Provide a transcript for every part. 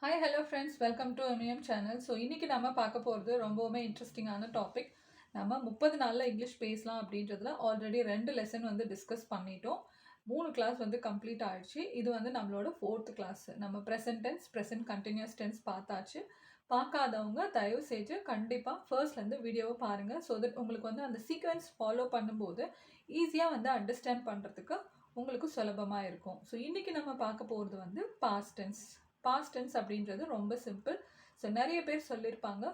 Hi hello friends, welcome to MAM channel. So இன்றைக்கி நம்ம பார்க்க போகிறது ரொம்பவுமே இன்ட்ரெஸ்டிங்கான டாபிக். நம்ம 30 நாளில் இங்கிலீஷ் பேசலாம் அப்படின்றதுல ஆல்ரெடி 2 லெசன் டிஸ்கஸ் பண்ணிட்டோம். 3 கிளாஸ் கம்ப்ளீட் ஆகிடுச்சு. இது நம்மளோட 4th கிளாஸ். நம்ம present tense, present continuous tense பார்த்தாச்சு. பார்க்காதவங்க தயவு செஞ்சு கண்டிப்பாக ஃபர்ஸ்ட்லேருந்து வீடியோவை பாருங்கள். ஸோ தட் உங்களுக்கு அந்த சீக்வென்ஸ் ஃபாலோ பண்ணும்போது ஈஸியாக அண்டர்ஸ்டாண்ட் பண்ணுறதுக்கு உங்களுக்கு சுலபமாக இருக்கும். ஸோ இன்றைக்கி நம்ம பார்க்க போகிறது பாஸ்ட் டென்ஸ். பாஸ்ட் டென்ஸ் அப்படின்றது ரொம்ப சிம்பிள். ஸோ நிறைய பேர் சொல்லியிருப்பாங்க,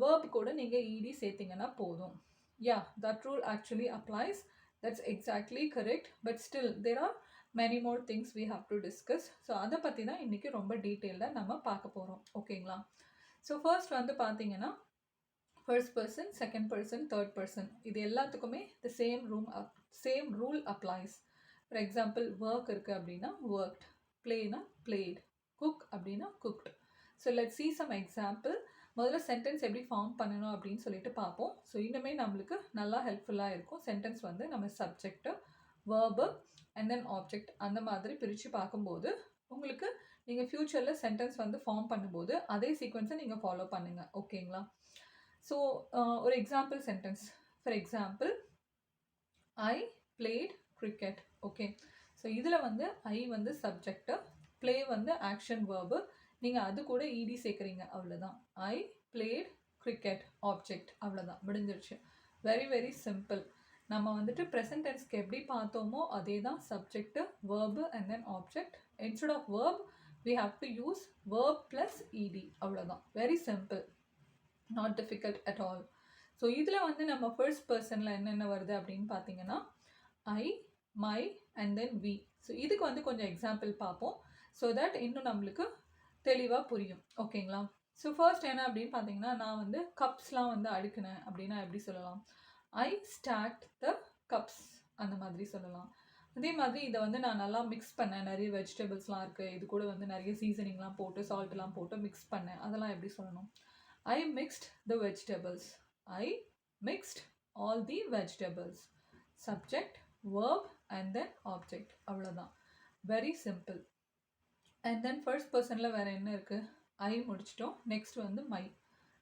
வேர்ப் கூட நீங்கள் இடி சேர்த்திங்கன்னா போதும். Yeah, that rule actually applies. That's exactly correct. But still there are many more things we have to discuss. So அதை பற்றி தான் இன்றைக்கி ரொம்ப டீட்டெயிலாக நம்ம பார்க்க போகிறோம். ஓகேங்களா? ஸோ ஃபர்ஸ்ட் பார்த்தீங்கன்னா first person, second person, third person, இது எல்லாத்துக்குமே the same rule applies. For example, work இருக்குது அப்படின்னா ஒர்க்ட், பிளேனா பிளேட், குக் அப்படின்னா cooked. So let see some example. முதல்ல சென்டென்ஸ் எப்படி ஃபார்ம் பண்ணணும் அப்படின்னு சொல்லிட்டு பார்ப்போம். ஸோ இன்னுமே நம்மளுக்கு நல்லா ஹெல்ப்ஃபுல்லாக இருக்கும். சென்டென்ஸ் நம்ம subject, verb and then object அந்த மாதிரி பிரித்து பார்க்கும்போது உங்களுக்கு நீங்கள் ஃப்யூச்சரில் சென்டென்ஸ் ஃபார்ம் பண்ணும்போது அதே சீக்வன்ஸை நீங்கள் ஃபாலோ பண்ணுங்கள். ஓகேங்களா? ஸோ ஒரு example sentence. For example, I played cricket. Okay, so இதில் ஐ சப்ஜெக்டு, ப்ளே ஆக்ஷன் வேர்பு. நீங்கள் அது கூட இடி சேர்க்குறீங்க, அவ்வளோதான். ஐ பிளேட் கிரிக்கெட், ஆப்ஜெக்ட், அவ்வளோதான், முடிஞ்சிருச்சு. Very very simple. நம்ம ப்ரெசன்ட் டென்ஸ்க்கு எப்படி பார்த்தோமோ அதே தான். Subject, verb and then object. Instead of verb we have to use verb plus ed. அவ்வளோதான். Very simple, not difficult at all. So இதில் நம்ம ஃபர்ஸ்ட் பர்சனில் என்னென்ன வருது அப்படின்னு பார்த்தீங்கன்னா I, my and then we. So இதுக்கு கொஞ்சம் எக்ஸாம்பிள் பார்ப்போம். ஸோ தட் இன்னும் நம்மளுக்கு தெளிவாக புரியும். ஓகேங்களா? ஸோ ஃபர்ஸ்ட் என்ன அப்படின்னு பார்த்தீங்கன்னா, நான் கப்ஸ்லாம் அடுக்கினேன் அப்படின்னா எப்படி சொல்லலாம்? ஐ ஸ்டாக்ட் த கப்ஸ், அந்த மாதிரி சொல்லலாம். அதே மாதிரி இதை நான் நல்லா மிக்ஸ் பண்ணேன். நிறைய வெஜிடபிள்ஸ்லாம் இருக்குது, இது கூட நிறைய சீசனிங்லாம் போட்டு சால்ட்லாம் போட்டு மிக்ஸ் பண்ணேன். அதெல்லாம் எப்படி சொல்லணும்? I mixed the vegetables. I mixed all the vegetables. Subject, verb and then object. அவ்வளோதான். Very simple. And then first personல வேறு என்ன இருக்குது? I முடிச்சிட்டோம். Next my.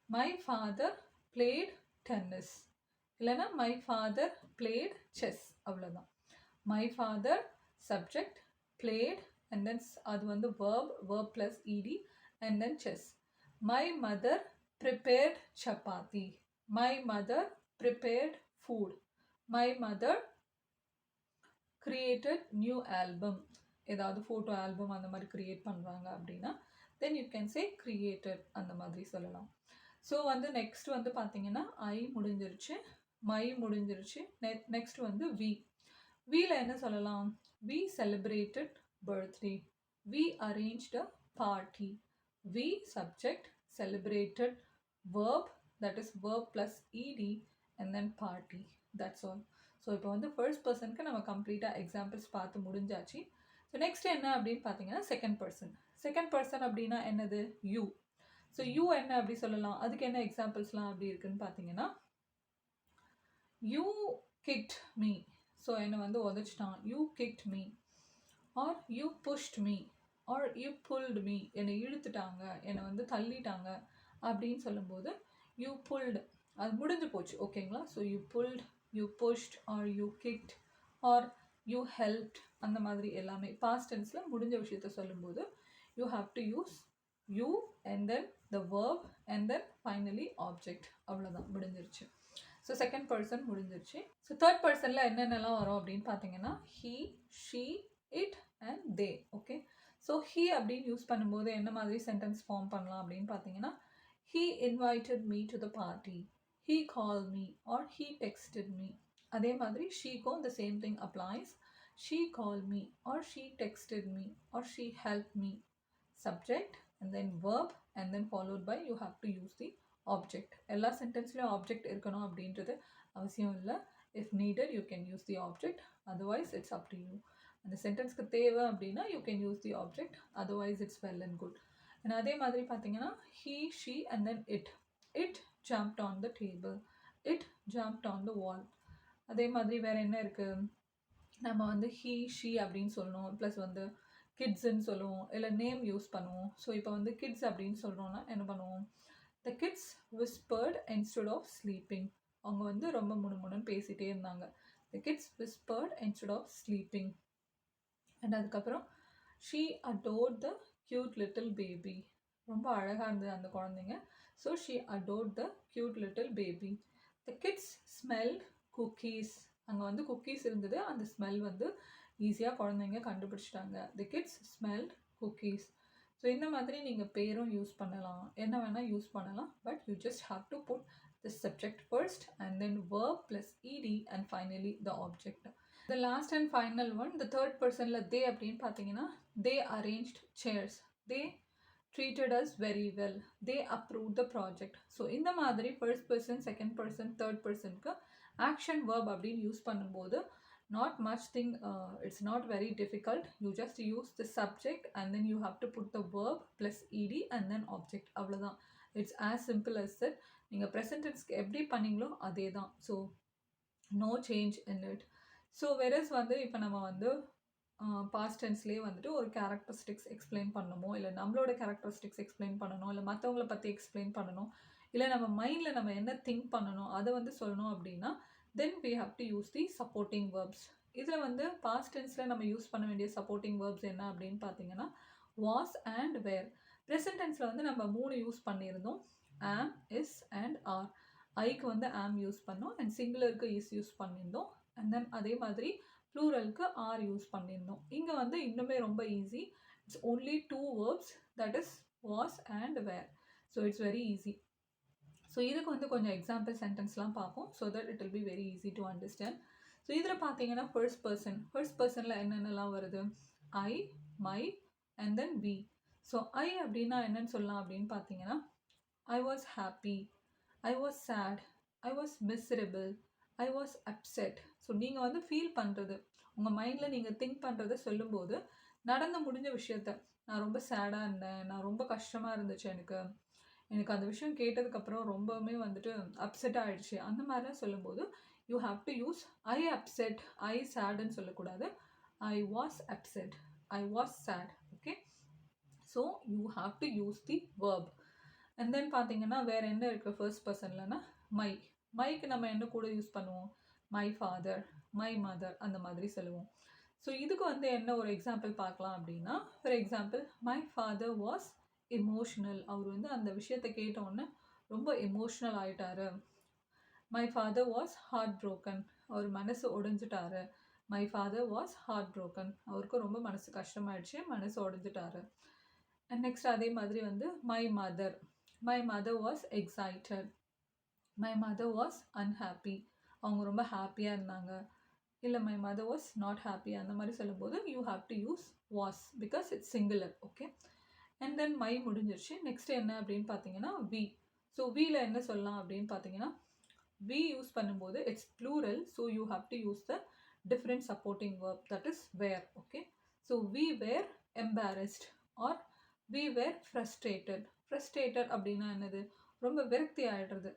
My father played tennis. இல்லைனா my father played chess. அவ்வளோதான். My father subject, played and then அது verb plus ed and then chess. My mother prepared chapati. My mother prepared food. My mother created new album. ஏதாவது photo album அந்த மாதிரி create பண்ணுறாங்க அப்படின்னா then you can say created, அந்த மாதிரி சொல்லலாம். So next பார்த்தீங்கன்னா ஐ முடிஞ்சிருச்சு, மை முடிஞ்சிருச்சு. Next we. வியில் என்ன சொல்லலாம்? We celebrated birthday. We arranged a party. We subject, celebrated, verb, that is verb plus ed and then party. That's all. So இப்போ ஃபர்ஸ்ட் பர்சனுக்கு நம்ம கம்ப்ளீட்டாக எக்ஸாம்பிள்ஸ் பார்த்து முடிஞ்சாச்சு. ஸோ நெக்ஸ்ட் என்ன அப்படின்னு பார்த்தீங்கன்னா செகண்ட் பர்சன். செகண்ட் பர்சன் அப்படின்னா என்னது? யூ. ஸோ யூ என்ன அப்படி சொல்லலாம்? அதுக்கு என்ன எக்ஸாம்பிள்ஸ்லாம் அப்படி இருக்குன்னு பார்த்தீங்கன்னா, யூ கிக்ட் மீ. ஸோ என்னை உதச்சிட்டான். You kicked me. Or you pushed me. Or you pulled me. என்னை இழுத்துட்டாங்க, என்னை தள்ளிட்டாங்க அப்படின்னு சொல்லும்போது யூ புல்டு, அது முடிஞ்சு போச்சு. ஓகேங்களா? So you pulled, you pushed, are you kicked, are you helped, அந்த மாதிரி எல்லாமே பாஸ்ட் டென்ஸில் முடிஞ்ச விஷயத்த சொல்லும்போது you have to use you and then the verb and then finally object. அவ்வளோதான், முடிஞ்சிருச்சு. ஸோ செகண்ட் பர்சன் முடிஞ்சிருச்சு. ஸோ தேர்ட் பர்சனில் என்னென்னலாம் வரும் அப்படின்னு பார்த்தீங்கன்னா he, she, it and they. Okay, so he அப்படின்னு யூஸ் பண்ணும்போது என்ன மாதிரி சென்டென்ஸ் ஃபார்ம் பண்ணலாம் அப்படின்னு பார்த்தீங்கன்னா, he invited me to the party, he called me or he texted me. அதே மாதிரி ஷீக்கும் the same thing applies. She called me or she texted me or she helped me. Subject and then verb and then followed by you have to use the object. எல்லா சென்டென்ஸ்லையும் object இருக்கணும் அப்படின்றது அவசியம் இல்லை. if needed you can use the object, otherwise it's up to you. அந்த சென்டென்ஸ்க்கு தேவை அப்படின்னா you can use the object, otherwise it's well and good. And அதே மாதிரி பார்த்தீங்கன்னா he, she and then it. It jumped on the table. It jumped on the wall. அதே மாதிரி வேறு என்ன இருக்குது? நம்ம ஹீ, ஷீ அப்படின்னு சொல்லணும். ப்ளஸ் கிட்ஸ்ன்னு சொல்லுவோம், இல்ல நேம் யூஸ் பண்ணுவோம். ஸோ இப்போ வந்து கிட்ஸ் அப்படின்னு சொல்றோம்னா என்ன பண்ணுவோம்? The kids whispered instead of sleeping. அவங்க வந்து ரொம்ப முணுமுணுன்னு பேசிட்டே இருந்தாங்க. The kids whispered instead of sleeping. And அதுக்கப்புறம் she adored the cute little baby. ரொம்ப அழகாக இருந்தது அந்த குழந்தைங்க. So she adored the cute little baby. The kids smelled cookies. அங்கே வந்து குக்கீஸ் இருந்தது. அந்த ஸ்மெல் வந்து ஈஸியாக குழந்தைங்க கண்டுபிடிச்சிட்டாங்க. The kids smelled cookies. So இந்த மாதிரி நீங்கள் பேரும் யூஸ் பண்ணலாம், என்ன வேணால் யூஸ் பண்ணலாம். But you just have to put the subject first and then verb plus ed and finally the object. The last and final one, the third personல they அப்படின்னு பார்த்தீங்கன்னா they arranged chairs, they treated us very well, they approved the project. So இந்த மாதிரி first person, second person, third personக்கு action verb அப்படின்னு use பண்ணும்போது not much thing, it's not very difficult. You just use the subject and then you have to put the verb plus ed and then object. அவ்வளோதான். It's as simple as that. நீங்கள் present tenseக்கு எப்படி பண்ணீங்களோ அதே தான். So no change in it. So versus வந்து இப்போ நம்ம வந்து பாஸ்ட் டென்ஸ்லேயே வந்துட்டு ஒரு கேரக்டரிஸ்டிக்ஸ் எக்ஸ்பிளைன் பண்ணணுமோ, இல்லை நம்மளோட கேரக்டரிஸ்டிக்ஸ் எக்ஸ்பிளைன் பண்ணணும், இல்லை மற்றவங்கள பற்றி எக்ஸ்பிளைன் பண்ணணும், இல்லை நம்ம மைண்டில் நம்ம என்ன திங்க் பண்ணணும் அதை வந்து சொல்லணும் அப்படின்னா தென் we have to use the supporting verbs. இதில் வந்து பாஸ்ட் டென்ஸில் நம்ம யூஸ் பண்ண வேண்டிய சப்போர்ட்டிங் வேர்ப்ஸ் என்ன அப்படின்னு பார்த்தீங்கன்னா was and were. ப்ரெசன்ட் டென்ஸில் வந்து நம்ம 3 யூஸ் பண்ணியிருந்தோம், am, is and are. ஐக்கு வந்து am யூஸ் பண்ணோம் அண்ட் சிங்குலருக்கு is யூஸ் பண்ணியிருந்தோம். அண்ட் தென் அதே மாதிரி ப்ளூரலுக்கு ஆர் யூஸ் பண்ணியிருந்தோம். இங்கே வந்து இன்னுமே ரொம்ப easy. It's only 2 verbs, that is was and were. So it's very easy. So இதுக்கு வந்து கொஞ்சம் எக்ஸாம்பிள் சென்டென்ஸ்லாம் பார்ப்போம் so that it will be very easy to understand. So இதில் பார்த்தீங்கன்னா ஃபர்ஸ்ட் பர்சனில் என்னென்னலாம் வருது? I, my and then we. So I அப்படின்னா என்னன்னு சொல்லலாம் அப்படின்னு பார்த்தீங்கன்னா I was happy, I was sad, I was miserable, I was upset. So நீங்கள் வந்து ஃபீல் பண்ணுறது, உங்கள் மைண்டில் நீங்கள் திங்க் பண்ணுறதை சொல்லும்போது நடந்து முடிஞ்ச விஷயத்த, நான் ரொம்ப சேடாக இருந்தேன், நான் ரொம்ப கஷ்டமாக இருந்துச்சு, எனக்கு அந்த விஷயம் கேட்டதுக்கப்புறம் ரொம்பவுமே வந்துட்டு அப்செட் ஆகிடுச்சு, அந்த மாதிரிலாம் சொல்லும்போது you have to use I upset, I சேடுன்னு சொல்லக்கூடாது. I was upset, I was sad. Okay, so you have to use the verb. And then பார்த்தீங்கன்னா வேறு என்ன இருக்குது ஃபர்ஸ்ட் பர்சன்லனா மைக்கு நம்ம என்ன கூட யூஸ் பண்ணுவோம்? மை ஃபாதர், மை மதர், அந்த மாதிரி சொல்லுவோம். ஸோ இதுக்கு வந்து என்ன ஒரு எக்ஸாம்பிள் பார்க்கலாம் அப்படின்னா, for example my father was emotional. அவர் வந்து அந்த விஷயத்தை கேட்டோன்னே ரொம்ப எமோஷ்னல் ஆகிட்டாரு. My father was heart broken, அவர் மனசு உடைஞ்சிட்டாரு. My father was heart broken, அவருக்கு ரொம்ப மனசு கஷ்டமாயிடுச்சு, மனசு உடைஞ்சிட்டாரு. அண்ட் நெக்ஸ்ட் அதே மாதிரி வந்து my mother was excited, my mother was unhappy, அவங்க ரொம்ப ஹாப்பியாக இருந்தாங்க. இல்லை my mother was not happy, அந்த மாதிரி சொல்லும்போது you have to use was because it's singular. Okay, and then my முடிஞ்சிருச்சு. நெக்ஸ்ட் என்ன அப்படின்னு பார்த்தீங்கன்னா வி. ஸோ வியில் என்ன சொல்லலாம் அப்படின்னு பார்த்தீங்கன்னா வி யூஸ் பண்ணும்போது it's plural, so you have to use the different supporting verb, that is were. Okay, so we were embarrassed or we were frustrated அப்படின்னா என்னது? ரொம்ப விரக்தி ஆகிடுறது.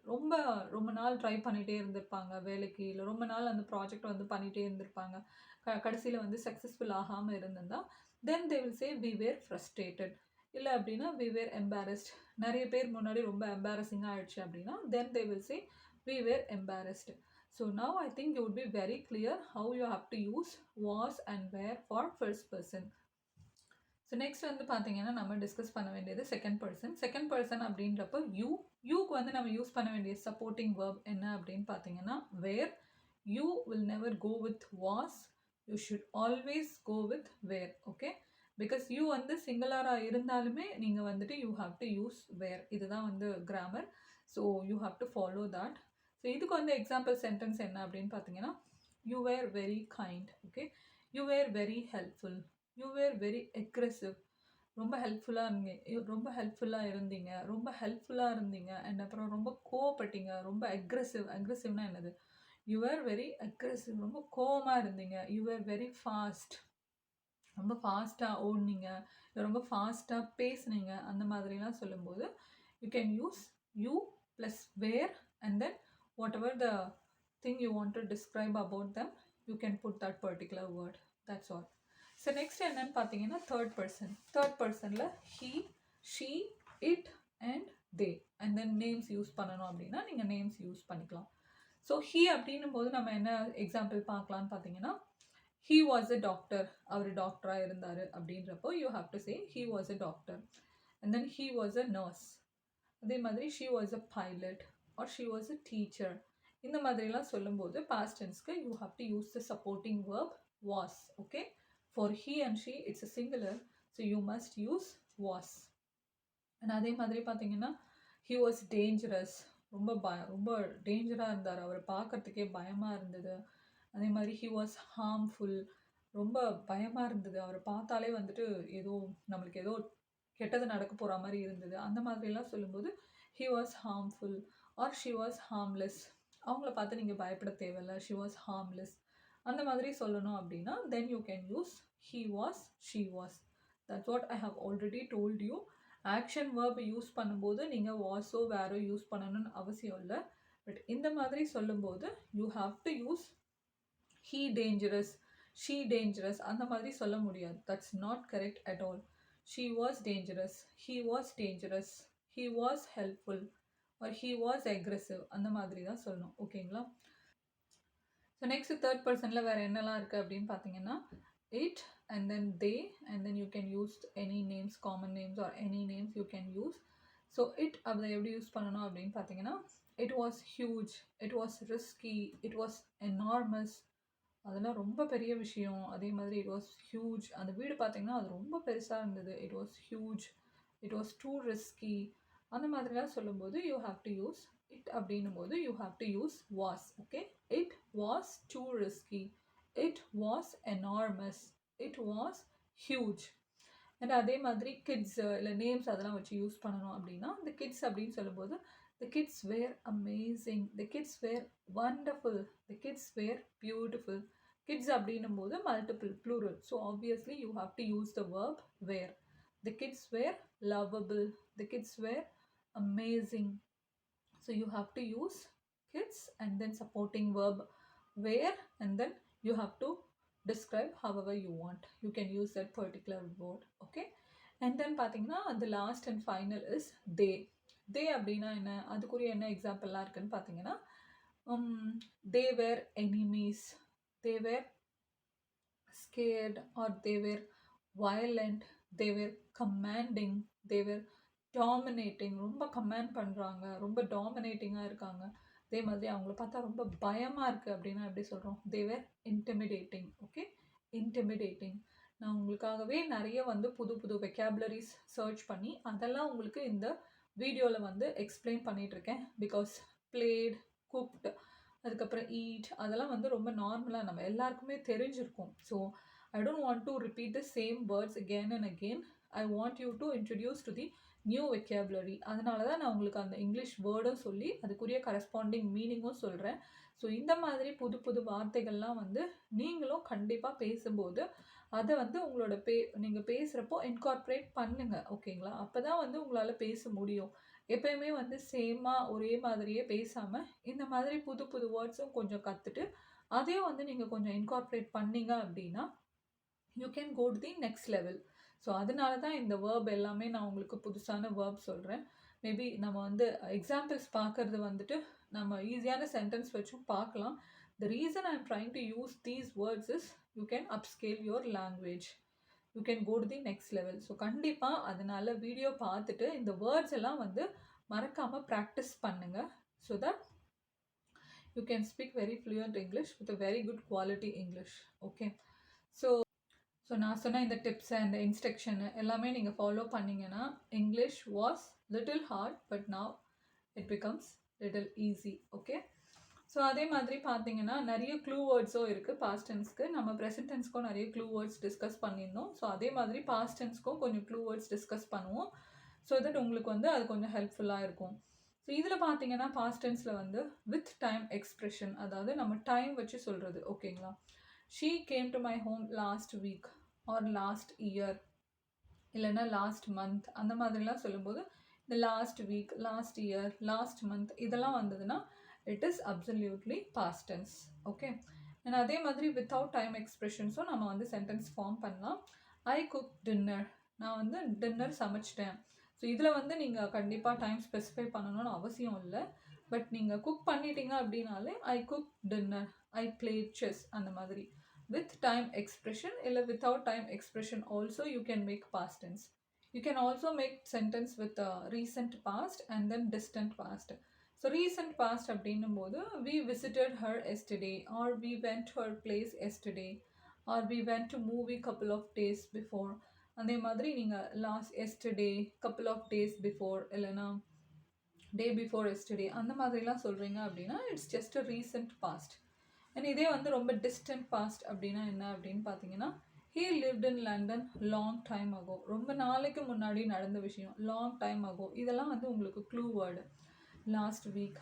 ரொம்ப நாள் ட்ரை பண்ணிகிட்டே இருந்திருப்பாங்க வேலைக்கு, இல்லை ரொம்ப நாள் அந்த ப்ராஜெக்ட் வந்து பண்ணிகிட்டே இருந்திருப்பாங்க, கடைசியில் வந்து சக்ஸஸ்ஃபுல் ஆகாமல் இருந்திருந்தால் then they will say we were frustrated. இல்லை அப்படின்னா வி வேர் எம்பாரஸ்ட், நிறைய பேர் முன்னாடி ரொம்ப எம்பாரசிங்காக ஆகிடுச்சு அப்படின்னா then they will say we were embarrassed. So now I think you would be very clear how you have to use was and were for first person. So next வந்து பார்த்தீங்கன்னா நம்ம டிஸ்கஸ் பண்ண வேண்டியது செகண்ட் பர்சன் அப்படின்றப்போ யூக்கு வந்து நம்ம use பண்ண வேண்டிய சப்போர்ட்டிங் வேர்ப் என்ன அப்படின்னு பார்த்தீங்கன்னா were. You will never go with was, you should always go with were. Okay, because you வந்து சிங்குலராக இருந்தாலுமே நீங்கள் வந்துட்டு you have to use were. இதுதான் வந்து grammar. So you have to follow that. So இதுக்கு வந்து எக்ஸாம்பிள் சென்டென்ஸ் என்ன அப்படின்னு பார்த்தீங்கன்னா you were very kind. Okay, you were very helpful, you were very aggressive, ரொம்ப ஹெல்ப்ஃபுல்லாக இருந்தீங்க அண்ட் அப்புறம் ரொம்ப கோவப்பட்டீங்க, ரொம்ப அக்ரெசிவ்னா என்னது? யூ வேர் வெரி அக்ரெசிவ், ரொம்ப கோவமாக இருந்தீங்க. யூ வேர் வெரி ஃபாஸ்ட், ரொம்ப ஃபாஸ்ட்டாக ஓடினீங்க, ரொம்ப ஃபாஸ்ட்டாக பேசுனீங்க, அந்த மாதிரிலாம் சொல்லும்போது you can use you plus were and then whatever the thing you want to describe about them you can put that particular word. That's all. So next என்னன்னு பார்த்தீங்கன்னா தேர்ட் பர்சன். தேர்ட் பர்சனில் he, she, it and they and then names use பண்ணணும் அப்படின்னா நீங்கள் names use பண்ணிக்கலாம். So he அப்படின்னும் போது நம்ம என்ன எக்ஸாம்பிள் பார்க்கலான்னு பார்த்தீங்கன்னா he was a doctor, அவர் டாக்டராக இருந்தார் அப்படின்றப்போ you have to say he was a doctor and then he was a nurse. அதே மாதிரி she was a pilot or she was a teacher. இந்த மாதிரிலாம் சொல்லும்போது past tenseக்கு you have to use the supporting verb was. Okay, for he and she it's a singular, so you must use was. and அதே மாதிரி பார்த்தீங்கன்னா he was dangerous, ரொம்ப டேஞ்சராக இருந்தார், அவரை பார்க்கறதுக்கே பயமாக இருந்தது. அதே மாதிரி he was harmful, ரொம்ப பயமாக இருந்தது, அவரை பார்த்தாலே வந்துட்டு ஏதோ நம்மளுக்கு ஏதோ கெட்டது நடக்க போகிற மாதிரி இருந்தது. அந்த மாதிரிலாம் சொல்லும்போது he was harmful or she was harmless. அவங்கள பார்த்து நீங்கள் பயப்பட தேவையில்ல, she was harmless. அந்த மாதிரி சொல்லணும் அப்படின்னா then you can use he was, she was. That's what I have already told you. Action verb use பண்ணும்போது நீங்கள் வாஸோ வேறோ யூஸ் பண்ணணும்னு அவசியம் இல்லை. பட் இந்த மாதிரி சொல்லும்போது you have to use he dangerous, she dangerous அந்த மாதிரி சொல்ல முடியாது. That's not correct at all. she was dangerous, he was dangerous, he was helpful or he was aggressive அந்த மாதிரி தான் சொல்லணும். ஓகேங்களா? ஸோ நெக்ஸ்ட் தேர்ட் பர்சனில் வேறு என்னெல்லாம் இருக்குது அப்படின்னு பார்த்தீங்கன்னா it and then they and then you can use any names, common names or any names you can use. So it அதை எப்படி யூஸ் பண்ணணும் அப்படின்னு பார்த்தீங்கன்னா it was huge, it was risky, it was enormous. அதெல்லாம் ரொம்ப பெரிய விஷயம். அதே மாதிரி it was huge, அந்த வீடு பார்த்தீங்கன்னா அது ரொம்ப பெருசாக இருந்தது. it was huge, it was too risky. அந்த மாதிரிலாம் சொல்லும்போது you have to use it அப்படின்னும் போது you have to use was. Okay, it was too risky, it was enormous, it was huge. And அதே மாதிரி கிட்ஸ் இல்லை நேம்ஸ் அதெல்லாம் வச்சு யூஸ் பண்ணணும் அப்படின்னா the kids அப்படின்னு சொல்லும்போது the kids were amazing, the kids were wonderful, the kids were beautiful. Kids அப்படின்னும் போது multiple plural, so obviously you have to use the verb were. The kids were lovable, the kids were amazing. So you have to use kids and then supporting verb where and then you have to describe however you want. You can use that particular word. Okay, and then பார்த்தீங்கன்னா the last and final is they. they அப்படின்னா என்ன, அதுக்குரிய என்ன எக்ஸாம்பிள்லாம் இருக்குன்னு பார்த்தீங்கன்னா they were enemies, they were scared or they were violent, they were commanding, they were dominating, ரொம்ப command பண்ணுறாங்க, ரொம்ப டாமினேட்டிங்காக இருக்காங்க. அதே மாதிரி அவங்கள பார்த்தா ரொம்ப பயமாக இருக்குது அப்படின்னா எப்படி சொல்கிறோம்? they were intimidating. Okay, intimidating. நான் உங்களுக்காகவே நிறைய புது புது வெக்காபுலரிஸ் சர்ச் பண்ணி அதெல்லாம் உங்களுக்கு இந்த வீடியோவில் எக்ஸ்பிளைன் பண்ணிகிட்ருக்கேன். பிகாஸ் played, cooked, அதுக்கப்புறம் eat அதெல்லாம் ரொம்ப நார்மலாக நம்ம எல்லாருக்குமே தெரிஞ்சிருக்கும். So I don't want to repeat the same words again and again. I want you to introduce to the new vocabulary. அதனால தான் நான் உங்களுக்கு அந்த இங்கிலீஷ் வேர்டும் சொல்லி அதுக்குரிய கரஸ்பாண்டிங் மீனிங்கும் சொல்கிறேன். ஸோ இந்த மாதிரி புது புது வார்த்தைகள்லாம் நீங்களும் கண்டிப்பாக பேசும்போது அதை உங்களோட நீங்கள் பேசுகிறப்போ இன்கார்ப்ரேட் பண்ணுங்கள். ஓகேங்களா? அப்போ தான் உங்களால் பேச முடியும். எப்பயுமே சேமாக ஒரே மாதிரியே பேசாமல் இந்த மாதிரி புது புது வேர்ட்ஸும் கொஞ்சம் கற்றுட்டு அதையும் நீங்கள் கொஞ்சம் இன்கார்ப்ரேட் பண்ணீங்க அப்படின்னா you can go to the next level. So அதனால தான் இந்த வேர்ப் எல்லாமே நான் உங்களுக்கு புதுசான வேர்ப் சொல்கிறேன். மேபி நம்ம எக்ஸாம்பிள்ஸ் பார்க்குறது நம்ம ஈஸியான சென்டென்ஸ் வச்சும் பார்க்கலாம். The reason I am trying to use these words is you can upscale your language, you can go to the next level. So கண்டிப்பாக அதனால் வீடியோ பார்த்துட்டு இந்த வேர்ட்ஸ் எல்லாம் மறக்காமல் ப்ராக்டிஸ் பண்ணுங்கள். So that you can speak very fluent English with a very good quality English. Okay, so நான் சொன்ன இந்த டிப்ஸை இந்த இன்ஸ்ட்ரக்ஷனு எல்லாமே நீங்கள் ஃபாலோ பண்ணிங்கன்னா English was little hard but now it becomes little easy. Okay, so அதே மாதிரி பார்த்தீங்கன்னா நிறைய க்ளூ வேர்ட்ஸும் இருக்குது பாஸ்ட் டென்ஸ்க்கு. நம்ம ப்ரெசன்ட் டென்ஸ்க்கும் நிறைய க்ளூ வேர்ட்ஸ் டிஸ்கஸ் பண்ணியிருந்தோம். ஸோ அதே மாதிரி பாஸ்ட் டென்ஸ்க்கும் கொஞ்சம் க்ளூ வேர்ட்ஸ் டிஸ்கஸ் பண்ணுவோம். ஸோ தட் உங்களுக்கு அது கொஞ்சம் ஹெல்ப்ஃபுல்லாக இருக்கும். ஸோ இதில் பார்த்தீங்கன்னா பாஸ்ட் டென்ஸில் வித் டைம் எக்ஸ்ப்ரெஷன், அதாவது நம்ம டைம் வச்சு சொல்கிறது. ஓகேங்களா? she came to my home last week or last year இல்லைன்னா last month அந்த மாதிரிலாம் சொல்லும்போது இந்த last week, last year, last month இதெல்லாம் வந்ததுன்னா it is absolutely past tense. Okay, and அதே மாதிரி வித்தவுட் டைம் எக்ஸ்பிரஷன்ஸும் நம்ம வந்து சென்டென்ஸ் ஃபார்ம் பண்ணலாம். ஐ குக் டின்னர். நான் வந்து டின்னர் சமைச்சிட்டேன். ஸோ இதில் வந்து நீங்கள் கண்டிப்பாக டைம் ஸ்பெசிஃபை பண்ணணும்னு அவசியம் இல்லை. பட் நீங்கள் குக் பண்ணிட்டீங்க அப்படின்னாலே I cook dinner, I played chess அந்த மாதிரி. வித் டைம் எக்ஸ்பிரஷன் இல்லை without time expression also you can make past tense. You can also make sentence with recent past and then distant past. So recent past அப்படின்னும்போது we visited her yesterday, or we went to her place yesterday, or we went to movie couple of days before. அதே மாதிரி நீங்கள் last yesterday, couple of days before இல்லைனா day before yesterday அந்த மாதிரிலாம் சொல்கிறீங்க அப்படின்னா it's just a recent past. And இதே வந்து ரொம்ப டிஸ்டன்ட் பாஸ்ட் அப்படின்னா என்ன அப்படின்னு பார்த்தீங்கன்னா he lived in London long time ago. ரொம்ப நாளைக்கு முன்னாடி நடந்த விஷயம், long time ago. இதெல்லாம் வந்து உங்களுக்கு clue word. Last week,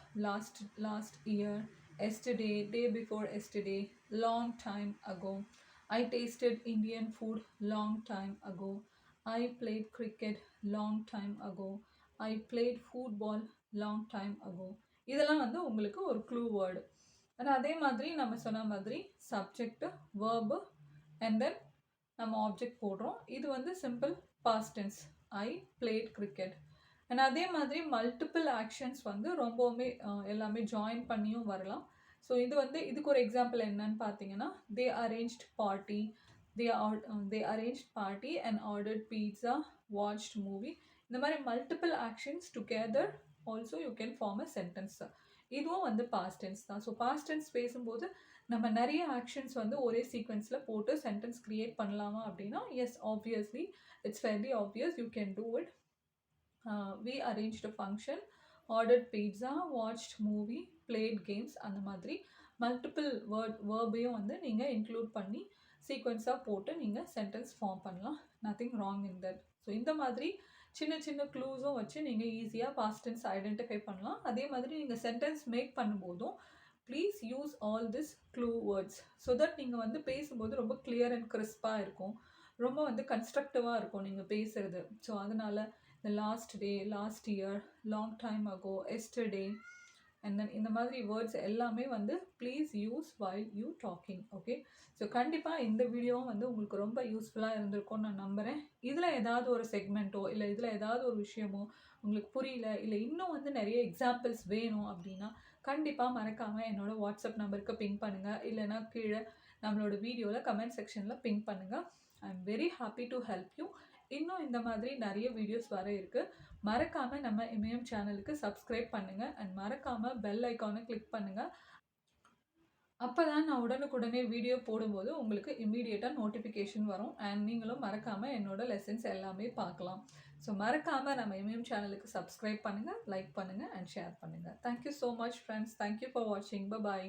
last year, yesterday, day before yesterday, long time ago. I tasted Indian food long time ago. I played cricket long time ago. I played football long time ago. இதெல்லாம் வந்து உங்களுக்கு ஒரு clue word. ஆனால் அதே மாதிரி நம்ம சொன்ன மாதிரி சப்ஜெக்ட், வேர்பு அண்ட் தென் நம்ம ஆப்ஜெக்ட் போடுறோம். இது வந்து simple past tense, I played cricket. And அதே மாதிரி மல்டிபிள் ஆக்ஷன்ஸ் வந்து ரொம்பவுமே எல்லாமே ஜாயின் பண்ணியும் வரலாம். ஸோ இது வந்து இதுக்கு ஒரு எக்ஸாம்பிள் என்னன்னு பார்த்தீங்கன்னா they arranged party, they arranged party and ordered pizza, watched movie. இந்த மாதிரி multiple actions together also you can form a sentence. இதுவும் வந்து பாஸ்ட் டென்ஸ் தான். ஸோ பாஸ்ட் டென்ஸ் பேசும்போது நம்ம நிறைய ஆக்ஷன்ஸ் வந்து ஒரே சீக்வென்ஸில் போட்டு சென்டென்ஸ் க்ரியேட் பண்ணலாமா அப்படின்னா yes, obviously it's fairly obvious, you can do it. we arranged a function, ordered pizza, watched movie, played games. அந்த மாதிரி மல்டிபிள் வேர்பையும் வந்து நீங்கள் இன்க்ளூட் பண்ணி சீக்வென்ஸாக போட்டு நீங்கள் சென்டென்ஸ் ஃபார்ம் பண்ணலாம். Nothing wrong in that. So இந்த மாதிரி சின்ன சின்ன க்ளூஸும் வச்சு நீங்கள் ஈஸியாக பாஸ்ட் டென்ஸ் ஐடென்டிஃபை பண்ணலாம். அதே மாதிரி நீங்கள் சென்டென்ஸ் மேக் பண்ணும்போதும் please use all this clue words so that நீங்கள் வந்து பேசும்போது ரொம்ப கிளியர் அண்ட் கிறிஸ்பாக இருக்கும், ரொம்ப வந்து கன்ஸ்ட்ரக்டிவாக இருக்கும் நீங்கள் பேசுகிறது. ஸோ அதனால் the last day, last year, long time ago, yesterday, and then இந்த மாதிரி வேர்ட்ஸ் எல்லாமே வந்து please use while you talking. Okay, so கண்டிப்பாக இந்த வீடியோவும் வந்து உங்களுக்கு ரொம்ப யூஸ்ஃபுல்லாக இருந்திருக்கும்னு நான் நம்புகிறேன். இதில் ஏதாவது ஒரு செக்மெண்ட்டோ இல்லை இதில் ஏதாவது ஒரு விஷயமோ உங்களுக்கு புரியல, இல்லை இன்னும் வந்து நிறைய எக்ஸாம்பிள்ஸ் வேணும் அப்படின்னா கண்டிப்பாக மறக்காமல் என்னோட வாட்ஸ்அப் நம்பருக்கு பிங் பண்ணுங்கள், இல்லைனா கீழே நம்மளோட வீடியோவில் கமெண்ட் செக்ஷனில் பிங் பண்ணுங்கள். I am very happy to help you. இன்னும் இந்த மாதிரி நிறைய வீடியோஸ் வர இருக்குது. மறக்காமல் நம்ம இமயம் சேனலுக்கு சப்ஸ்கிரைப் பண்ணுங்கள் அண்ட் மறக்காமல் பெல் ஐக்கானை கிளிக் பண்ணுங்கள். அப்போ தான் நான் உடனுக்குடனே வீடியோ போடும்போது உங்களுக்கு இம்மீடியட்டாக நோட்டிஃபிகேஷன் வரும் அண்ட் நீங்களும் மறக்காமல் என்னோட லெசன்ஸ் எல்லாமே பார்க்கலாம். ஸோ மறக்காமல் நம்ம இமயம் சேனலுக்கு சப்ஸ்கிரைப் பண்ணுங்கள், லைக் பண்ணுங்கள் அண்ட் ஷேர் பண்ணுங்கள். Thank you so much friends. Thank you for வாட்சிங். பை.